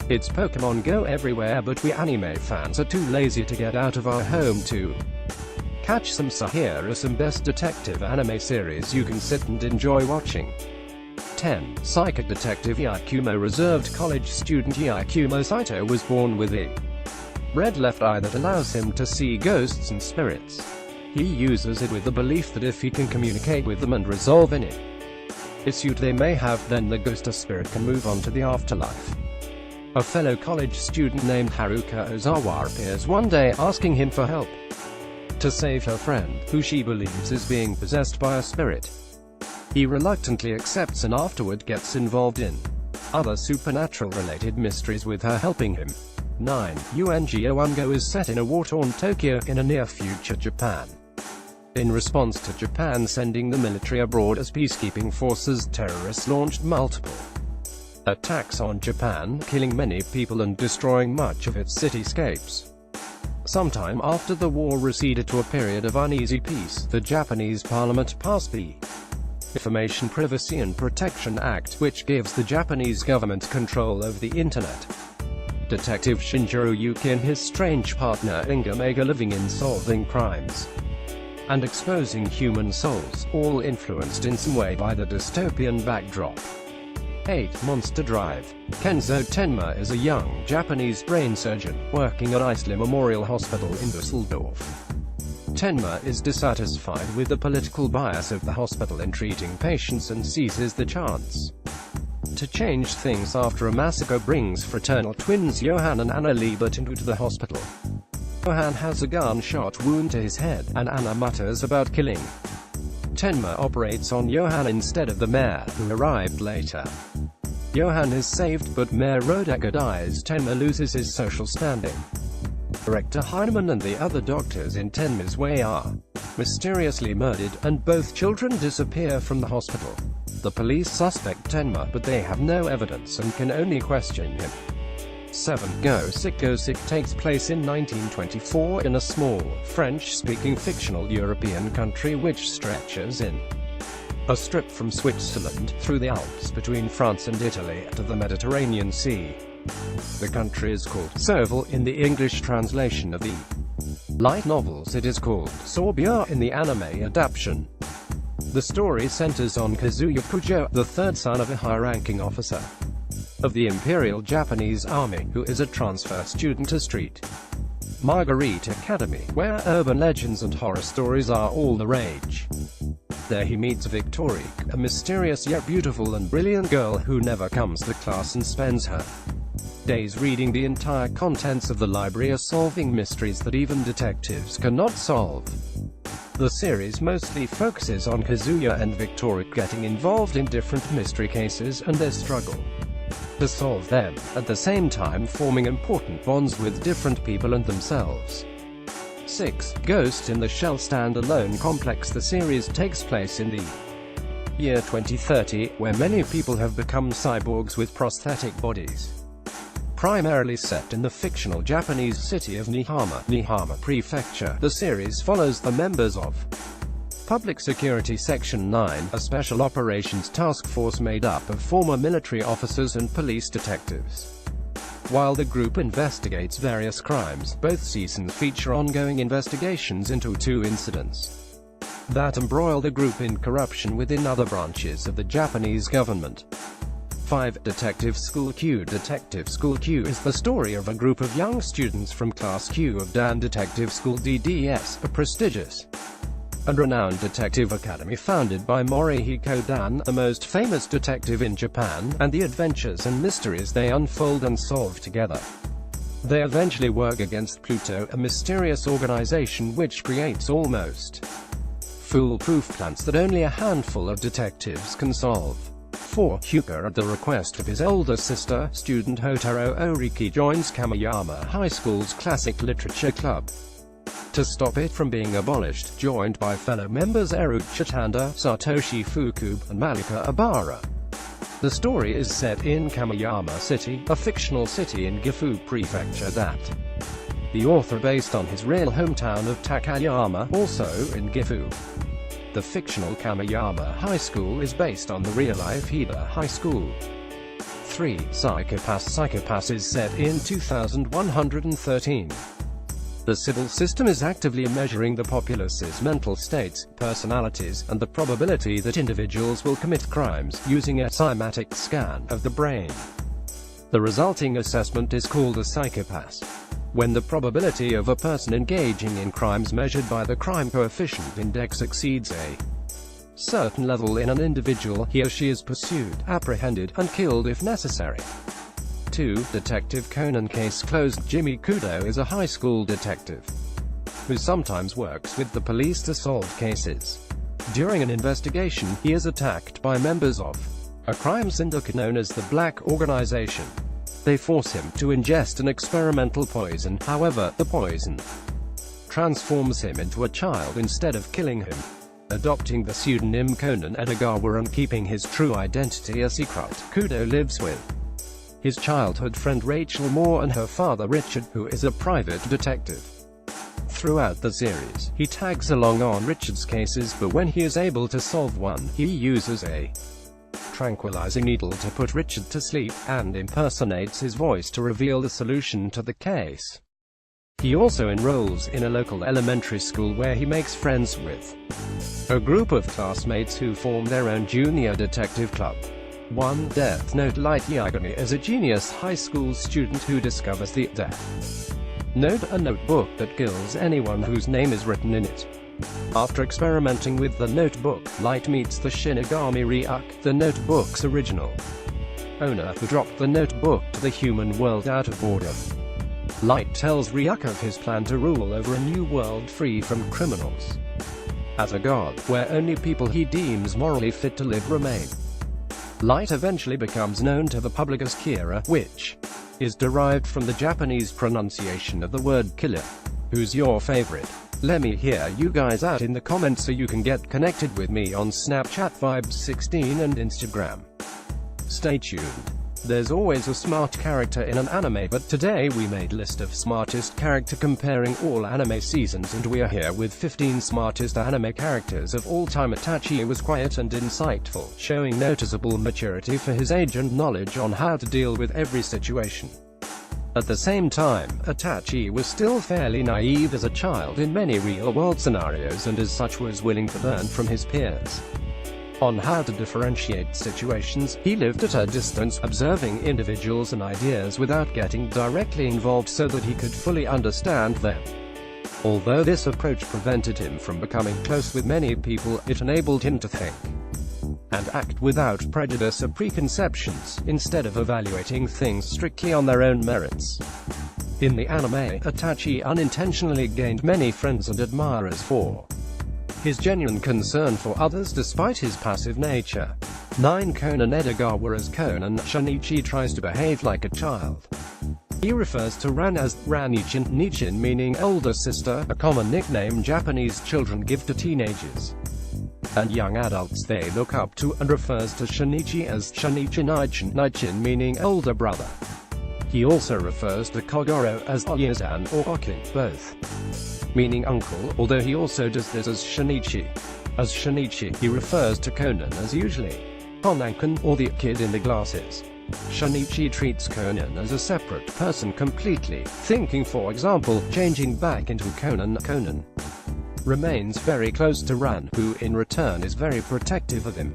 It's Pokemon Go everywhere, but we anime fans are too lazy to get out of our home to catch some. So here are some best detective anime series you can sit and enjoy watching. 10. Psychic Detective Yakumo. Reserved college student Yakumo Saito was born with a red left eye that allows him to see ghosts and spirits. He uses it with the belief that if he can communicate with them and resolve any issue they may have, then the ghost or spirit can move on to the afterlife. A fellow college student named Haruka Ozawa appears one day asking him for help to save her friend, who she believes is being possessed by a spirit. He reluctantly accepts and afterward gets involved in other supernatural-related mysteries with her helping him. 9. UNGO Ungo is set in a war-torn Tokyo in a near-future Japan. In response to Japan sending the military abroad as peacekeeping forces, terrorists launched multiple attacks on Japan, killing many people and destroying much of its cityscapes. Sometime after the war receded to a period of uneasy peace, the Japanese parliament passed the Information Privacy and Protection Act, which gives the Japanese government control over the Internet. Detective Shinjiro Yuki and his strange partner Inga make a living in solving crimes and exposing human souls, all influenced in some way by the dystopian backdrop. 8. Monster Drive. Kenzo Tenma is a young Japanese brain surgeon, working at Eisler Memorial Hospital in Dusseldorf. Tenma is dissatisfied with the political bias of the hospital in treating patients and seizes the chance to change things after a massacre brings fraternal twins Johann and Anna Liebert into the hospital. Johann has a gunshot wound to his head, and Anna mutters about killing. Tenma operates on Johann instead of the mayor, who arrived later. Johann is saved, but Mayor Rodecker dies. Tenma loses his social standing. Director Heinemann and the other doctors in Tenma's way are mysteriously murdered, and both children disappear from the hospital. The police suspect Tenma, but they have no evidence and can only question him. 7. Go Sick. Go Sick takes place in 1924 in a small, French-speaking fictional European country which stretches in a strip from Switzerland, through the Alps between France and Italy, to the Mediterranean Sea. The country is called Soville in the English translation of the light novels. It is called Sorbia in the anime adaptation. The story centers on Kazuya Kujo, the third son of a high-ranking officer of the Imperial Japanese Army, who is a transfer student to St. Marguerite Academy, where urban legends and horror stories are all the rage. There he meets Victoria, a mysterious yet beautiful and brilliant girl who never comes to class and spends her days reading the entire contents of the library or solving mysteries that even detectives cannot solve. The series mostly focuses on Kazuya and Victoria getting involved in different mystery cases and their struggle to solve them, at the same time forming important bonds with different people and themselves. 6. Ghost in the Shell standalone complex. The series takes place in the year 2030, where many people have become cyborgs with prosthetic bodies. Primarily set in the fictional Japanese city of Nihama Prefecture, the series follows the members of Public Security Section 9, a special operations task force made up of former military officers and police detectives. While the group investigates various crimes, both seasons feature ongoing investigations into 2 incidents that embroil the group in corruption within other branches of the Japanese government. 5. Detective School Q. Detective School Q is the story of a group of young students from Class Q of Dan Detective School DDS, a prestigious and renowned detective academy founded by Morihiko Dan, the most famous detective in Japan, and the adventures and mysteries they unfold and solve together. They eventually work against Pluto, a mysterious organization which creates almost foolproof plans that only a handful of detectives can solve. 4. Hyuga. At the request of his older sister, student Hotaru Oriki joins Kamiyama High School's classic literature club to stop it from being abolished, joined by fellow members Eru Chitanda, Satoshi Fukube, and Malika Abara. The story is set in Kamiyama City, a fictional city in Gifu Prefecture that the author based on his real hometown of Takayama, also in Gifu. The fictional Kamiyama High School is based on the real-life Hida High School. 3. Psycho-Pass is set in 2113. The Sybil system is actively measuring the populace's mental states, personalities, and the probability that individuals will commit crimes, using a cymatic scan of the brain. The resulting assessment is called a Psycho-Pass. When the probability of a person engaging in crimes measured by the crime coefficient index exceeds a certain level in an individual, he or she is pursued, apprehended, and killed if necessary. 2. Detective Conan Case Closed. Jimmy Kudo is a high school detective who sometimes works with the police to solve cases. During an investigation, he is attacked by members of a crime syndicate known as the Black Organization. They force him to ingest an experimental poison, however, the poison transforms him into a child instead of killing him. Adopting the pseudonym Conan Edogawa and keeping his true identity a secret, Kudo lives with his childhood friend Rachel Moore and her father Richard, who is a private detective. Throughout the series, he tags along on Richard's cases, but when he is able to solve one, he uses a tranquilizing needle to put Richard to sleep, and impersonates his voice to reveal the solution to the case. He also enrolls in a local elementary school where he makes friends with a group of classmates who form their own junior detective club. 1. Death Note. Light Yagami is a genius high school student who discovers the Death Note, a notebook that kills anyone whose name is written in it. After experimenting with the notebook, Light meets the Shinigami Ryuk, the notebook's original owner, who dropped the notebook to the human world out of boredom. Light tells Ryuk of his plan to rule over a new world free from criminals. As a god, where only people he deems morally fit to live remain. Light eventually becomes known to the public as Kira, which is derived from the Japanese pronunciation of the word killer. Who's your favorite? Let me hear you guys out in the comments so you can get connected with me on Snapchat Vibes16 and Instagram. Stay tuned. There's always a smart character in an anime, but today we made list of smartest character comparing all anime seasons, and we are here with 15 smartest anime characters of all time. Itachi was quiet and insightful, showing noticeable maturity for his age and knowledge on how to deal with every situation. At the same time, Itachi was still fairly naive as a child in many real-world scenarios, and as such was willing to learn from his peers on how to differentiate situations. He lived at a distance, observing individuals and ideas without getting directly involved so that he could fully understand them. Although this approach prevented him from becoming close with many people, it enabled him to think and act without prejudice or preconceptions, instead of evaluating things strictly on their own merits. In the anime, Itachi unintentionally gained many friends and admirers for his genuine concern for others despite his passive nature. 9. Conan Edogawa. As Conan, Shinichi tries to behave like a child. He refers to Ran as Ranichin, Nichin meaning older sister, a common nickname Japanese children give to teenagers and young adults they look up to, and refers to Shinichi as Shinichi Nichin, Nichin meaning older brother. He also refers to Kogoro as Oyazan or Okin, both meaning uncle, although he also does this as Shinichi. As Shinichi, he refers to Conan as usually Konankan, or the kid in the glasses. Shinichi treats Conan as a separate person completely, thinking for example, changing back into Conan. Conan remains very close to Ran, who in return is very protective of him.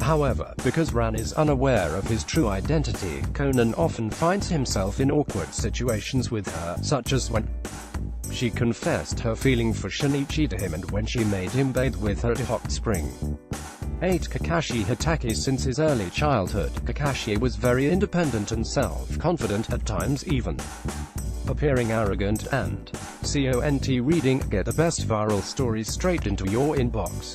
However, because Ran is unaware of his true identity, Conan often finds himself in awkward situations with her, such as when she confessed her feeling for Shinichi to him and when she made him bathe with her at a hot spring. 8. Kakashi Hatake. Since his early childhood, Kakashi was very independent and self-confident, at times even appearing arrogant, and CONT reading, get the best viral stories straight into your inbox.